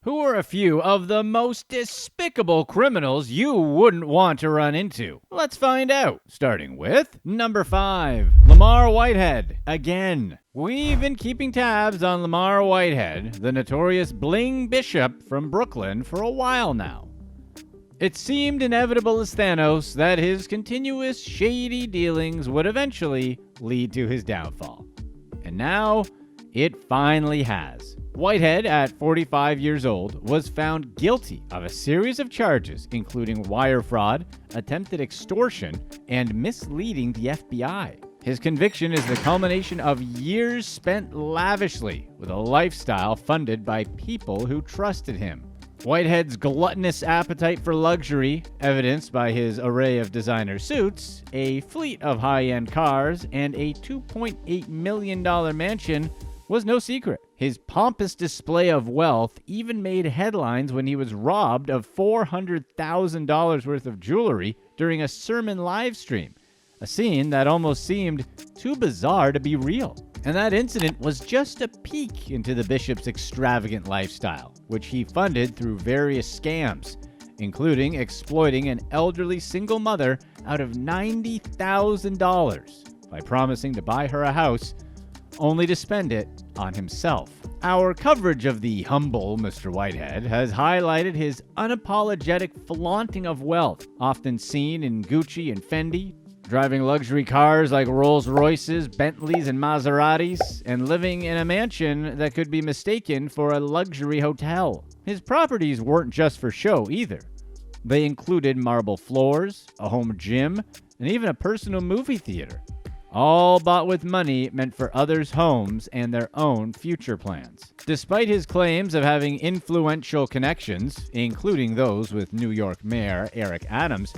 Who are a few of the most despicable criminals you wouldn't want to run into? Let's find out, starting with number 5, Lamor Whitehead. Again, we've been keeping tabs on Lamor Whitehead, the notorious Bling Bishop from Brooklyn, for a while now. It seemed inevitable as Thanos that his continuous shady dealings would eventually lead to his downfall. And now, it finally has. Whitehead, at 45 years old, was found guilty of a series of charges, including wire fraud, attempted extortion, and misleading the FBI. His conviction is the culmination of years spent lavishly with a lifestyle funded by people who trusted him. Whitehead's gluttonous appetite for luxury, evidenced by his array of designer suits, a fleet of high-end cars, and a $2.8 million mansion, was no secret. His pompous display of wealth even made headlines when he was robbed of $400,000 worth of jewelry during a sermon live stream, a scene that almost seemed too bizarre to be real. And that incident was just a peek into the bishop's extravagant lifestyle, which he funded through various scams, including exploiting an elderly single mother out of $90,000 by promising to buy her a house only to spend it on himself. Our coverage of the humble Mr. Whitehead has highlighted his unapologetic flaunting of wealth, often seen in Gucci and Fendi, driving luxury cars like Rolls Royces, Bentleys, and Maseratis, and living in a mansion that could be mistaken for a luxury hotel. His properties weren't just for show either. They included marble floors, a home gym, and even a personal movie theater, all bought with money meant for others' homes and their own future plans. Despite his claims of having influential connections, including those with New York Mayor Eric Adams,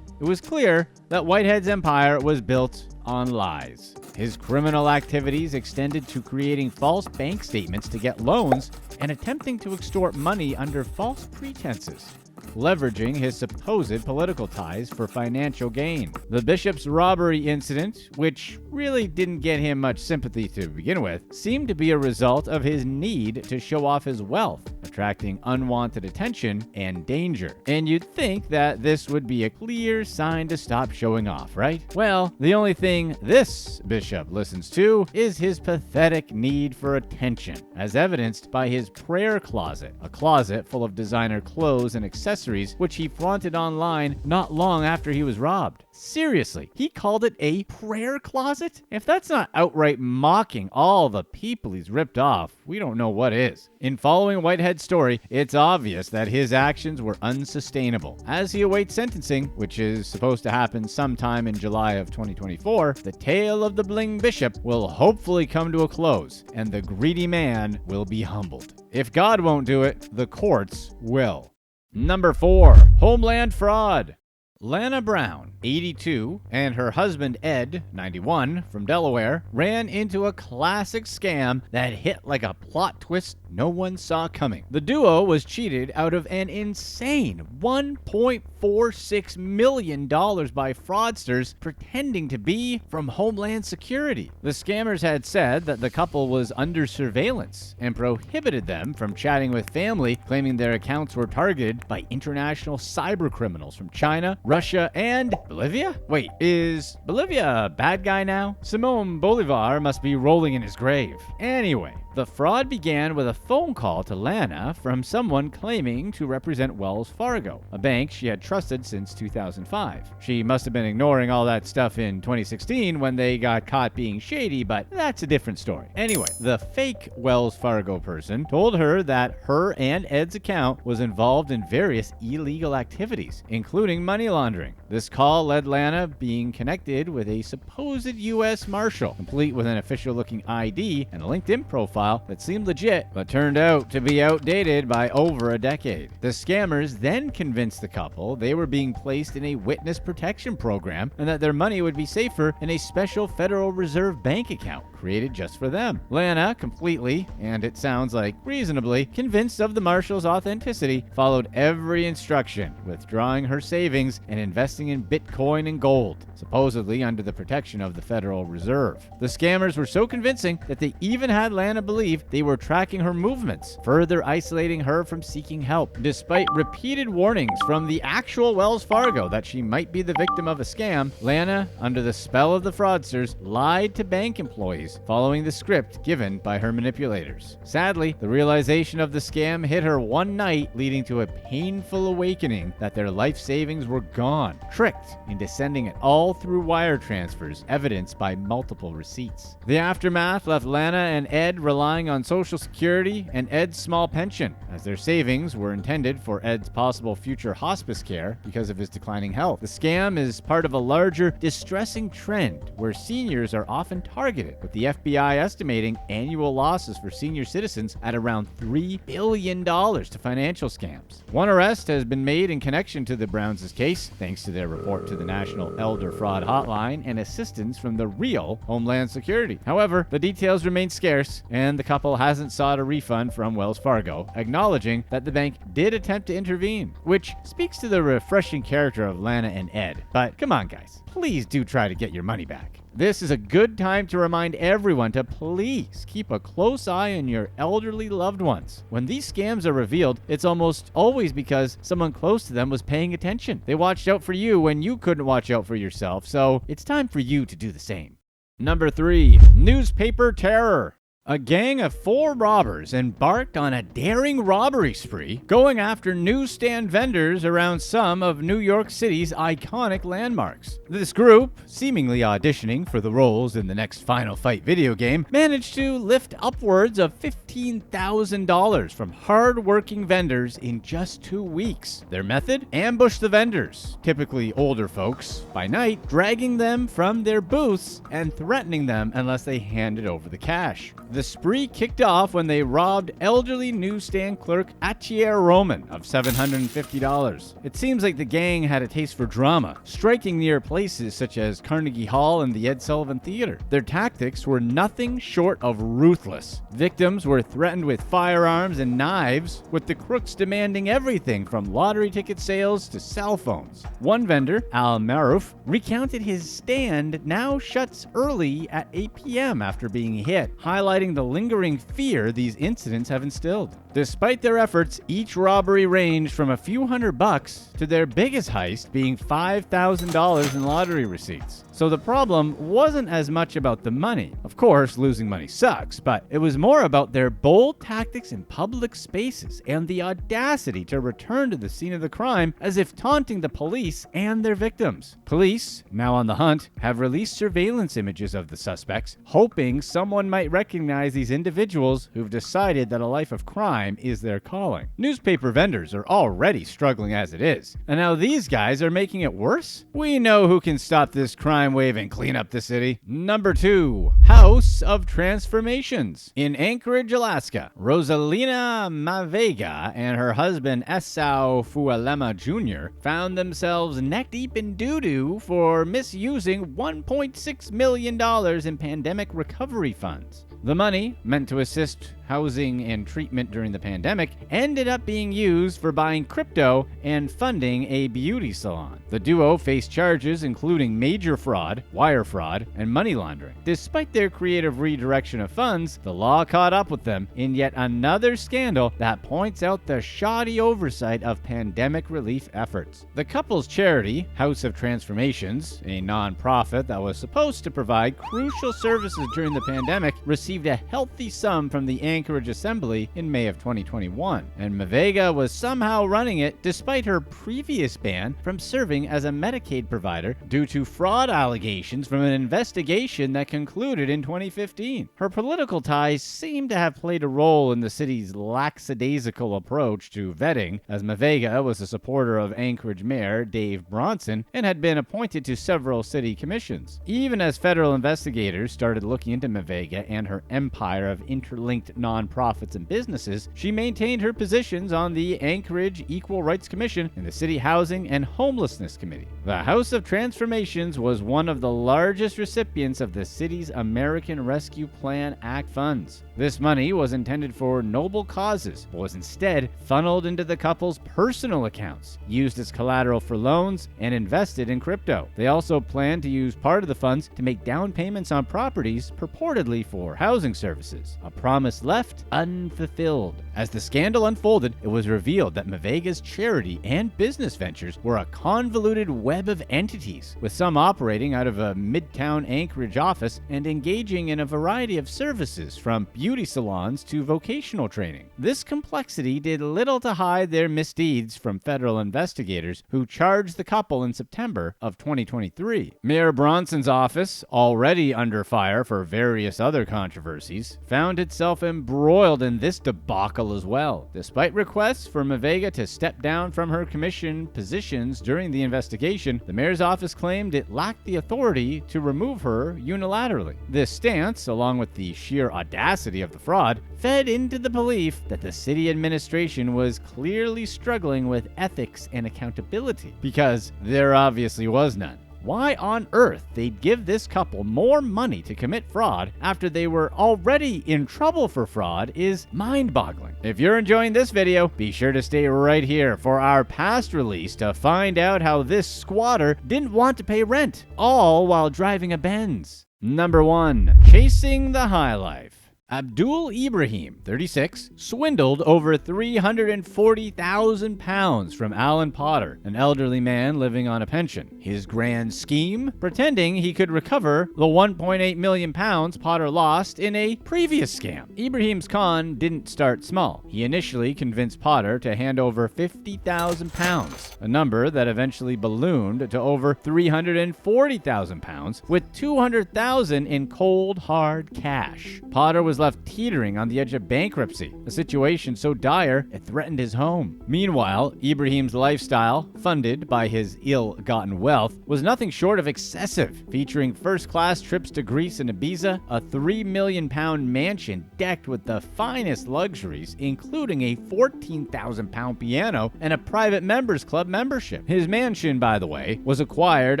it was clear that Whitehead's empire was built on lies. His criminal activities extended to creating false bank statements to get loans and attempting to extort money under false pretenses, leveraging his supposed political ties for financial gain. The bishop's robbery incident, which really didn't get him much sympathy to begin with, seemed to be a result of his need to show off his wealth, attracting unwanted attention and danger. And you'd think that this would be a clear sign to stop showing off, right? Well, the only thing this bishop listens to is his pathetic need for attention, as evidenced by his prayer closet, a closet full of designer clothes and accessories, which he flaunted online not long after he was robbed. Seriously, he called it a prayer closet? If that's not outright mocking all the people he's ripped off, we don't know what is. In following Whitehead's story, it's obvious that his actions were unsustainable. As he awaits sentencing, which is supposed to happen sometime in July of 2024, the tale of the Bling Bishop will hopefully come to a close, and the greedy man will be humbled. If God won't do it, the courts will. Number 4, Homeland Fraud. Lana Browne, 82, and her husband Ed, 91, from Delaware, ran into a classic scam that hit like a plot twist no one saw coming. The duo was cheated out of an insane $1.46 million by fraudsters pretending to be from Homeland Security. The scammers had said that the couple was under surveillance and prohibited them from chatting with family, claiming their accounts were targeted by international cyber criminals from China, Russia, and Bolivia? Wait, is Bolivia a bad guy now? Simón Bolívar must be rolling in his grave. Anyway, the fraud began with a phone call to Lana from someone claiming to represent Wells Fargo, a bank she had trusted since 2005. She must have been ignoring all that stuff in 2016 when they got caught being shady, but that's a different story. Anyway, the fake Wells Fargo person told her that her and Ed's account was involved in various illegal activities, including money laundering. This call led Lana being connected with a supposed U.S. Marshal, complete with an official-looking ID and a LinkedIn profile that seemed legit, but turned out to be outdated by over a decade. The scammers then convinced the couple they were being placed in a witness protection program and that their money would be safer in a special Federal Reserve bank account created just for them. Lana, completely, and it sounds like reasonably, convinced of the marshal's authenticity, followed every instruction, withdrawing her savings and investing in Bitcoin and gold, supposedly under the protection of the Federal Reserve. The scammers were so convincing that they even had Lana believe they were tracking her movements, further isolating her from seeking help. Despite repeated warnings from the actual Wells Fargo that she might be the victim of a scam, Lana, under the spell of the fraudsters, lied to bank employees, following the script given by her manipulators. Sadly, the realization of the scam hit her one night, leading to a painful awakening that their life savings were gone, tricked into sending it all through wire transfers, evidenced by multiple receipts. The aftermath left Lana and Ed relying on Social Security and Ed's small pension, as their savings were intended for Ed's possible future hospice care because of his declining health. The scam is part of a larger, distressing trend where seniors are often targeted, with the FBI estimating annual losses for senior citizens at around $3 billion to financial scams. One arrest has been made in connection to the Browns' case, thanks to their report to the National Elder Fraud Hotline and assistance from the real Homeland Security. However, the details remain scarce, and the couple hasn't sought a refund from Wells Fargo, acknowledging that the bank did attempt to intervene, which speaks to the refreshing character of Lana and Ed. But come on, guys, please do try to get your money back. This is a good time to remind everyone to please keep a close eye on your elderly loved ones. When these scams are revealed, it's almost always because someone close to them was paying attention. They watched out for you when you couldn't watch out for yourself, so it's time for you to do the same. Number 3. Newspaper terror. A gang of 4 robbers embarked on a daring robbery spree, going after newsstand vendors around some of New York City's iconic landmarks. This group, seemingly auditioning for the roles in the next Final Fight video game, managed to lift upwards of $15,000 from hard-working vendors in just 2 weeks. Their method? Ambush the vendors, typically older folks, by night, dragging them from their booths and threatening them unless they handed over the cash. The spree kicked off when they robbed elderly newsstand clerk Atier Roman of $750. It seems like the gang had a taste for drama, striking near places such as Carnegie Hall and the Ed Sullivan Theater. Their tactics were nothing short of ruthless. Victims were threatened with firearms and knives, with the crooks demanding everything from lottery ticket sales to cell phones. One vendor, Al Maruf, recounted his stand now shuts early at 8 p.m. after being hit, highlighting the lingering fear these incidents have instilled. Despite their efforts, each robbery ranged from a few $100 to their biggest heist being $5,000 in lottery receipts. So the problem wasn't as much about the money. Of course, losing money sucks, but it was more about their bold tactics in public spaces and the audacity to return to the scene of the crime as if taunting the police and their victims. Police, now on the hunt, have released surveillance images of the suspects, hoping someone might recognize these individuals who've decided that a life of crime is their calling. Newspaper vendors are already struggling as it is, and now these guys are making it worse? We know who can stop this crime wave and clean up the city. Number 2. House of Transformations. In Anchorage, Alaska, Rosalina Mavega and her husband Esau Fualema Jr. found themselves neck-deep in doo-doo for misusing $1.6 million in pandemic recovery funds. The money, meant to assist housing and treatment during the pandemic, ended up being used for buying crypto and funding a beauty salon. The duo faced charges including major fraud, wire fraud, and money laundering. Despite their creative redirection of funds, the law caught up with them in yet another scandal that points out the shoddy oversight of pandemic relief efforts. The couple's charity, House of Transformations, a non-profit that was supposed to provide crucial services during the pandemic, received a healthy sum from the Anchorage Assembly in May of 2021, and Mavega was somehow running it despite her previous ban from serving as a Medicaid provider due to fraud allegations from an investigation that concluded in 2015. Her political ties seem to have played a role in the city's lackadaisical approach to vetting, as Mavega was a supporter of Anchorage Mayor Dave Bronson and had been appointed to several city commissions. Even as federal investigators started looking into Mavega and her empire of interlinked nonprofits and businesses, she maintained her positions on the Anchorage Equal Rights Commission and the City Housing and Homelessness Committee. The House of Transformations was one of the largest recipients of the city's American Rescue Plan Act funds. This money was intended for noble causes, but was instead funneled into the couple's personal accounts, used as collateral for loans, and invested in crypto. They also planned to use part of the funds to make down payments on properties purportedly for housing services, a promise left unfulfilled. As the scandal unfolded, it was revealed that Mavega's charity and business ventures were a convoluted web of entities, with some operating out of a midtown Anchorage office and engaging in a variety of services from beauty salons to vocational training. This complexity did little to hide their misdeeds from federal investigators who charged the couple in September of 2023. Mayor Bronson's office, already under fire for various other controversies, found itself embroiled in this debacle as well. Despite requests for Mavega to step down from her commission positions during the investigation, the mayor's office claimed it lacked the authority to remove her unilaterally. This stance, along with the sheer audacity of the fraud, fed into the belief that the city administration was clearly struggling with ethics and accountability, because there obviously was none. Why on earth they'd give this couple more money to commit fraud after they were already in trouble for fraud is mind-boggling. If you're enjoying this video, be sure to stay right here for our past release to find out how this squatter didn't want to pay rent, all while driving a Benz. Number 1. Chasing the high life. Abdul Ibrahim, 36, swindled over £340,000 from Alan Potter, an elderly man living on a pension. His grand scheme? Pretending he could recover the £1.8 million Potter lost in a previous scam. Ibrahim's con didn't start small. He initially convinced Potter to hand over £50,000, a number that eventually ballooned to over £340,000, with $200,000 in cold, hard cash. Potter was left teetering on the edge of bankruptcy, a situation so dire it threatened his home. Meanwhile, Ibrahim's lifestyle, funded by his ill-gotten wealth, was nothing short of excessive, featuring first-class trips to Greece and Ibiza, a £3 million mansion decked with the finest luxuries, including a £14,000 piano and a private members club membership. His mansion, by the way, was acquired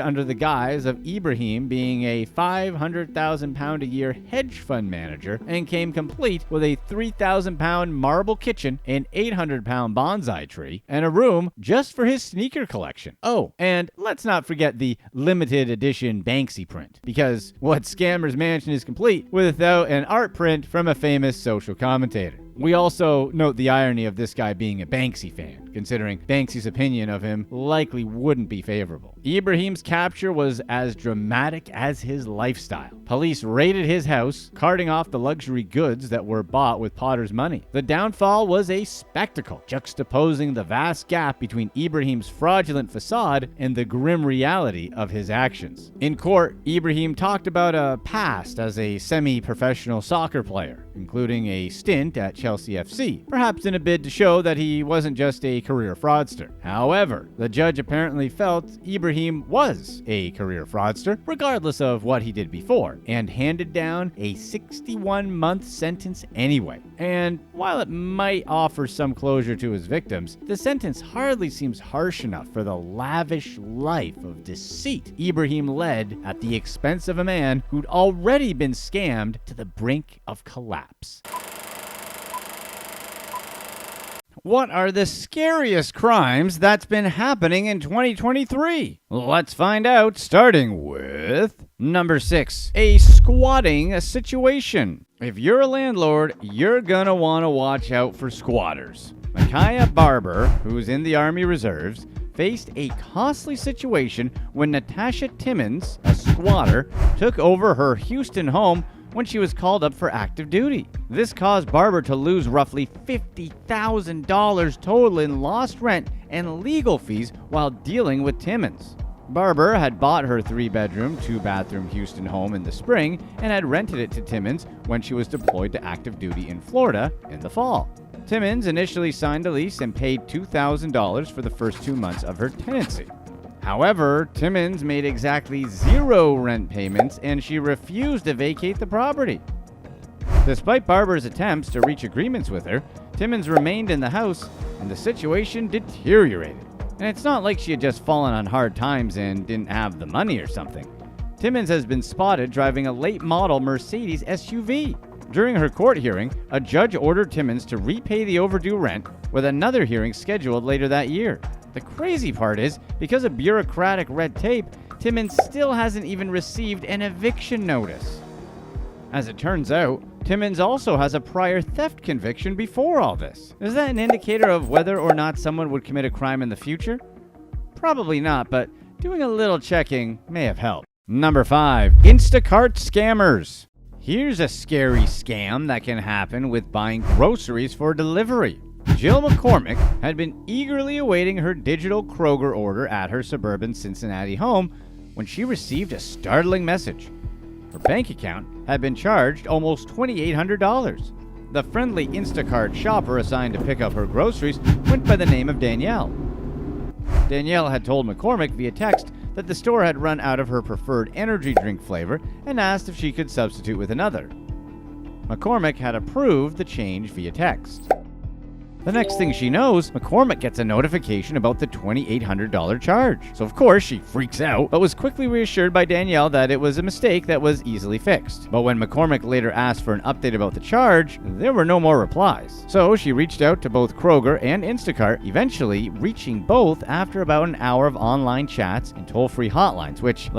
under the guise of Ibrahim being a £500,000 a year hedge fund manager, and came complete with a £3,000 marble kitchen, an £800 bonsai tree, and a room just for his sneaker collection. Oh, and let's not forget the limited edition Banksy print, because what scammer's mansion is complete without an art print from a famous social commentator? We also note the irony of this guy being a Banksy fan, considering Banksy's opinion of him likely wouldn't be favorable. Ibrahim's capture was as dramatic as his lifestyle. Police raided his house, carting off the luxury goods that were bought with Potter's money. The downfall was a spectacle, juxtaposing the vast gap between Ibrahim's fraudulent facade and the grim reality of his actions. In court, Ibrahim talked about a past as a semi-professional soccer player, including a stint at Chelsea FC, perhaps in a bid to show that he wasn't just a career fraudster. However, the judge apparently felt Ibrahim was a career fraudster, regardless of what he did before, and handed down a 61-month sentence anyway. And while it might offer some closure to his victims, the sentence hardly seems harsh enough for the lavish life of deceit Ibrahim led at the expense of a man who'd already been scammed to the brink of collapse. What are the scariest crimes that's been happening in 2023? Let's find out, starting with number 6, a squatting situation. If you're a landlord, you're gonna want to watch out for squatters. Micaiah Barber, who's in the Army Reserves, faced a costly situation when Natasha Timmons, a squatter, took over her Houston home when she was called up for active duty. This caused Barber to lose roughly $50,000 total in lost rent and legal fees while dealing with Timmons. Barber had bought her 3-bedroom, 2-bathroom Houston home in the spring and had rented it to Timmons when she was deployed to active duty in Florida in the fall. Timmons initially signed a lease and paid $2,000 for the first 2 months of her tenancy. However, Timmons made exactly 0 rent payments and she refused to vacate the property. Despite Barbara's attempts to reach agreements with her, Timmons remained in the house, and the situation deteriorated. And it's not like she had just fallen on hard times and didn't have the money or something. Timmons has been spotted driving a late-model Mercedes SUV. During her court hearing, a judge ordered Timmons to repay the overdue rent, with another hearing scheduled later that year. The crazy part is, because of bureaucratic red tape, Timmons still hasn't even received an eviction notice. As it turns out, Timmons also has a prior theft conviction before all this. Is that an indicator of whether or not someone would commit a crime in the future? Probably not, but doing a little checking may have helped. Number 5. Instacart scammers. Here's a scary scam that can happen with buying groceries for delivery. Jill McCormick had been eagerly awaiting her digital Kroger order at her suburban Cincinnati home when she received a startling message. Her bank account had been charged almost $2,800. The friendly Instacart shopper assigned to pick up her groceries went by the name of Danielle. Danielle had told McCormick via text that the store had run out of her preferred energy drink flavor and asked if she could substitute with another. McCormick had approved the change via text. The next thing she knows, McCormick gets a notification about the $2,800 charge. So of course she freaks out, but was quickly reassured by Danielle that it was a mistake that was easily fixed. But when McCormick later asked for an update about the charge, there were no more replies. So she reached out to both Kroger and Instacart, eventually reaching both after about an hour of online chats and toll-free hotlines, which,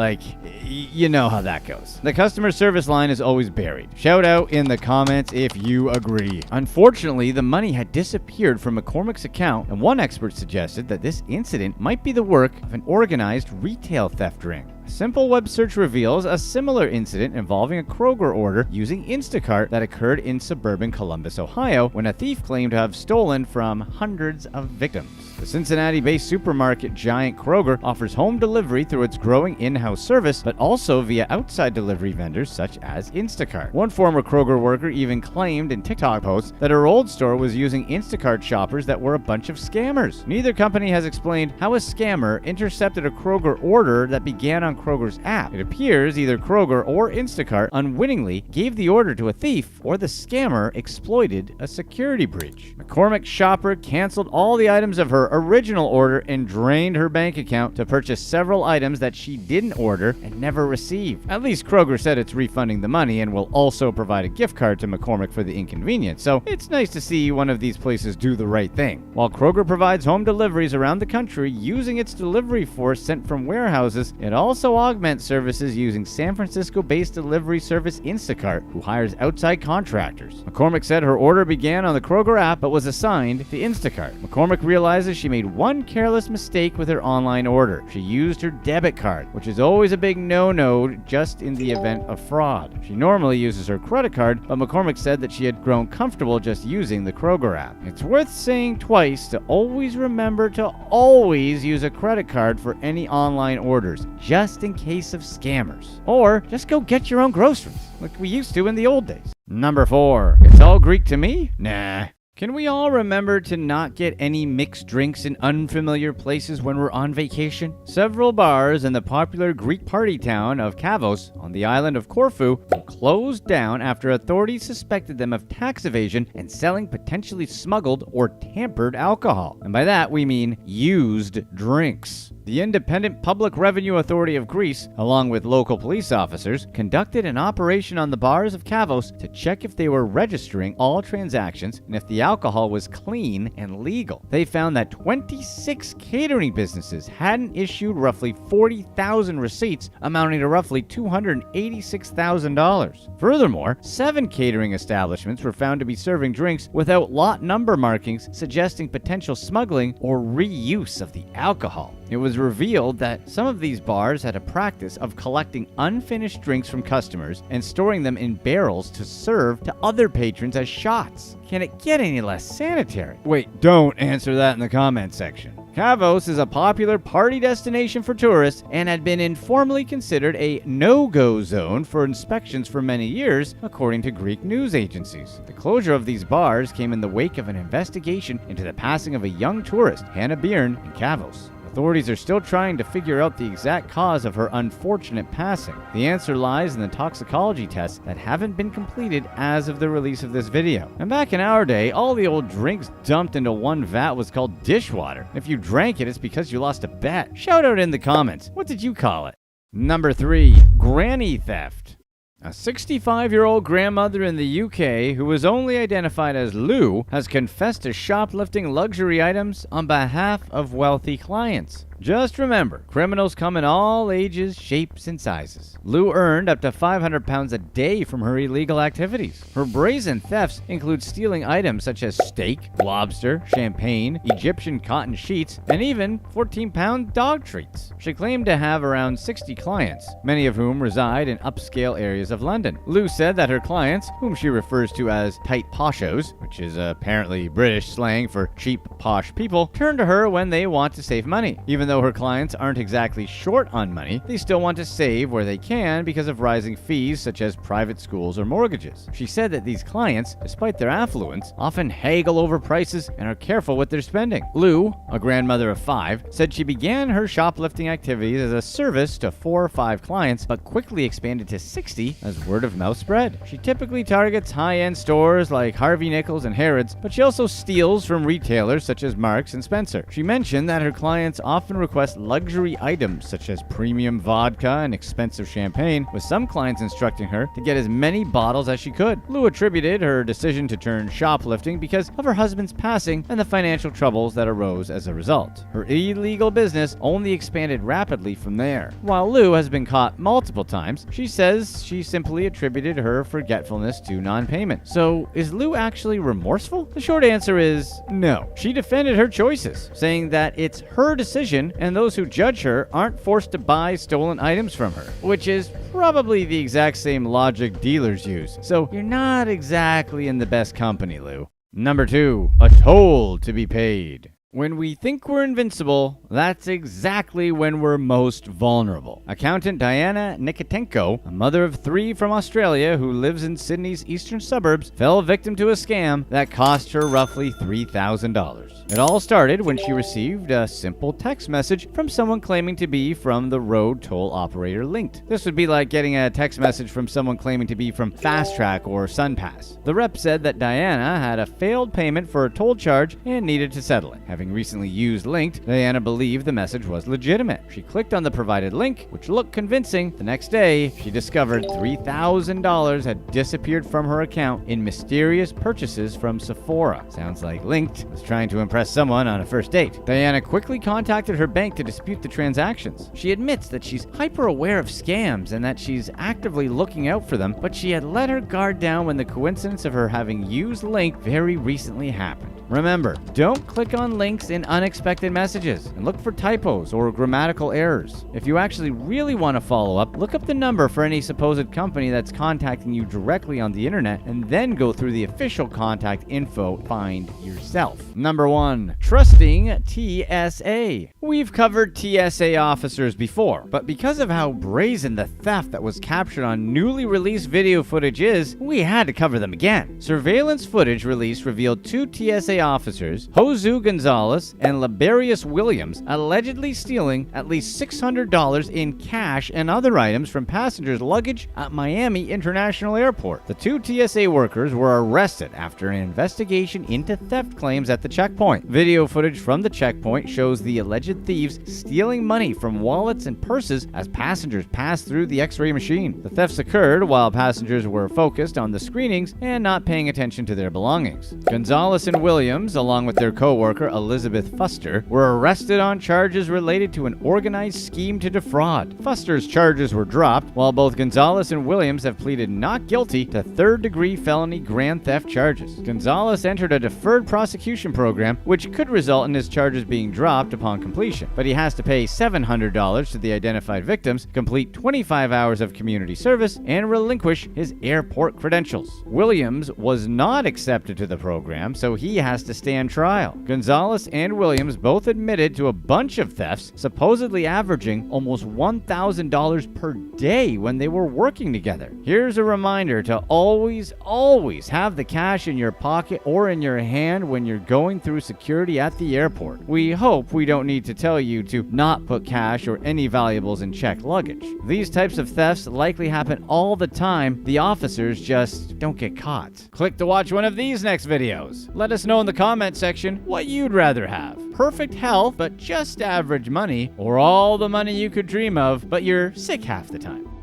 you know how that goes. The customer service line is always buried. Shout out in the comments if you agree. Unfortunately, the money had disappeared from McCormick's account, and one expert suggested that this incident might be the work of an organized retail theft ring. A simple web search reveals a similar incident involving a Kroger order using Instacart that occurred in suburban Columbus, Ohio, when a thief claimed to have stolen from hundreds of victims. The Cincinnati-based supermarket giant Kroger offers home delivery through its growing in-house service, but also via outside delivery vendors such as Instacart. One former Kroger worker even claimed in TikTok posts that her old store was using Instacart shoppers that were a bunch of scammers. Neither company has explained how a scammer intercepted a Kroger order that began on Kroger's app. It appears either Kroger or Instacart unwittingly gave the order to a thief, or the scammer exploited a security breach. McCormick's shopper canceled all the items of her original order and drained her bank account to purchase several items that she didn't order and never received. At least Kroger said it's refunding the money and will also provide a gift card to McCormick for the inconvenience, so it's nice to see one of these places do the right thing. While Kroger provides home deliveries around the country using its delivery force sent from warehouses, it also augments services using San Francisco-based delivery service Instacart, who hires outside contractors. McCormick said her order began on the Kroger app but was assigned to Instacart. McCormick realizes she made one careless mistake with her online order. She used her debit card, which is always a big no-no just in the event of fraud. She normally uses her credit card, but McCormick said that she had grown comfortable just using the Kroger app. It's worth saying twice to always remember to always use a credit card for any online orders, just in case of scammers. Or just go get your own groceries, like we used to in the old days. Number 4. It's all Greek to me? Nah. Can we all remember to not get any mixed drinks in unfamiliar places when we're on vacation? Several bars in the popular Greek party town of Kavos on the island of Corfu were closed down after authorities suspected them of tax evasion and selling potentially smuggled or tampered alcohol. And by that we mean used drinks. The Independent Public Revenue Authority of Greece, along with local police officers, conducted an operation on the bars of Kavos to check if they were registering all transactions and if the alcohol was clean and legal. They found that 26 catering businesses hadn't issued roughly 40,000 receipts, amounting to roughly $286,000. Furthermore, 7 catering establishments were found to be serving drinks without lot number markings, suggesting potential smuggling or reuse of the alcohol. It was revealed that some of these bars had a practice of collecting unfinished drinks from customers and storing them in barrels to serve to other patrons as shots. Can it get any less sanitary? Wait, don't answer that in the comment section. Kavos is a popular party destination for tourists and had been informally considered a no-go zone for inspections for many years, according to Greek news agencies. The closure of these bars came in the wake of an investigation into the passing of a young tourist, Hannah Byrne, in Kavos. Authorities are still trying to figure out the exact cause of her unfortunate passing. The answer lies in the toxicology tests that haven't been completed as of the release of this video. And back in our day, all the old drinks dumped into one vat was called dishwater. If you drank it, it's because you lost a bet. Shout out in the comments. What did you call it? Number 3. Granny theft. A 65-year-old grandmother in the UK, who was only identified as Lou, has confessed to shoplifting luxury items on behalf of wealthy clients. Just remember, criminals come in all ages, shapes, and sizes. Lou earned up to £500 a day from her illegal activities. Her brazen thefts include stealing items such as steak, lobster, champagne, Egyptian cotton sheets, and even 14-pound dog treats. She claimed to have around 60 clients, many of whom reside in upscale areas of London. Lou said that her clients, whom she refers to as tight poshos, which is apparently British slang for cheap, posh people, turn to her when they want to save money. Even though her clients aren't exactly short on money, they still want to save where they can because of rising fees such as private schools or mortgages. She said that these clients, despite their affluence, often haggle over prices and are careful with their spending. Lou, a grandmother of 5, said she began her shoplifting activities as a service to 4 or 5 clients, but quickly expanded to 60 as word of mouth spread. She typically targets high-end stores like Harvey Nichols and Harrods, but she also steals from retailers such as Marks and Spencer. She mentioned that her clients often request luxury items such as premium vodka and expensive champagne, with some clients instructing her to get as many bottles as she could. Lou attributed her decision to turn shoplifting because of her husband's passing and the financial troubles that arose as a result. Her illegal business only expanded rapidly from there. While Lou has been caught multiple times, she says she simply attributed her forgetfulness to non-payment. So, is Lou actually remorseful? The short answer is no. She defended her choices, saying that it's her decision and those who judge her aren't forced to buy stolen items from her, which is probably the exact same logic dealers use. So you're not exactly in the best company, Lou. Number 2, a toll to be paid. When we think we're invincible, that's exactly when we're most vulnerable. Accountant Diana Nikitenko, a mother of 3 from Australia who lives in Sydney's eastern suburbs, fell victim to a scam that cost her roughly $3,000. It all started when she received a simple text message from someone claiming to be from the road toll operator linked. This would be like getting a text message from someone claiming to be from Fast Track or SunPass. The rep said that Diana had a failed payment for a toll charge and needed to settle it. Having recently used Linked, Diana believed the message was legitimate. She clicked on the provided link, which looked convincing. The next day, she discovered $3,000 had disappeared from her account in mysterious purchases from Sephora. Sounds like Linked was trying to impress someone on a first date. Diana quickly contacted her bank to dispute the transactions. She admits that she's hyper aware of scams and that she's actively looking out for them, but she had let her guard down when the coincidence of her having used Link very recently happened. Remember, don't click on links in unexpected messages and look for typos or grammatical errors. If you actually really want to follow up, look up the number for any supposed company that's contacting you directly on the internet and then go through the official contact info find yourself. Number 1, trusting TSA. We've covered TSA officers before, but because of how brazen the theft that was captured on newly released video footage is, we had to cover them again. Surveillance footage released revealed 2 TSA officers, Josu Gonzalez and Labarius Williams, allegedly stealing at least $600 in cash and other items from passengers' luggage at Miami International Airport. The 2 TSA workers were arrested after an investigation into theft claims at the checkpoint. Video footage from the checkpoint shows the alleged thieves stealing money from wallets and purses as passengers passed through the X-ray machine. The thefts occurred while passengers were focused on the screenings and not paying attention to their belongings. Gonzalez and Williams, along with their co-worker Elizabeth Fuster, were arrested on charges related to an organized scheme to defraud. Fuster's charges were dropped, while both Gonzalez and Williams have pleaded not guilty to third-degree felony grand theft charges. Gonzalez entered a deferred prosecution program, which could result in his charges being dropped upon completion, but he has to pay $700 to the identified victims, complete 25 hours of community service, and relinquish his airport credentials. Williams was not accepted to the program, so he has to stand trial. Gonzalez Wallace and Williams both admitted to a bunch of thefts, supposedly averaging almost $1,000 per day when they were working together. Here's a reminder to always have the cash in your pocket or in your hand when you're going through security at the airport. We hope we don't need to tell you to not put cash or any valuables in checked luggage. These types of thefts likely happen all the time. The officers just don't get caught. Click to watch one of these next videos. Let us know in the comment section what you'd rather have. Perfect health, but just average money, or all the money you could dream of, but you're sick half the time.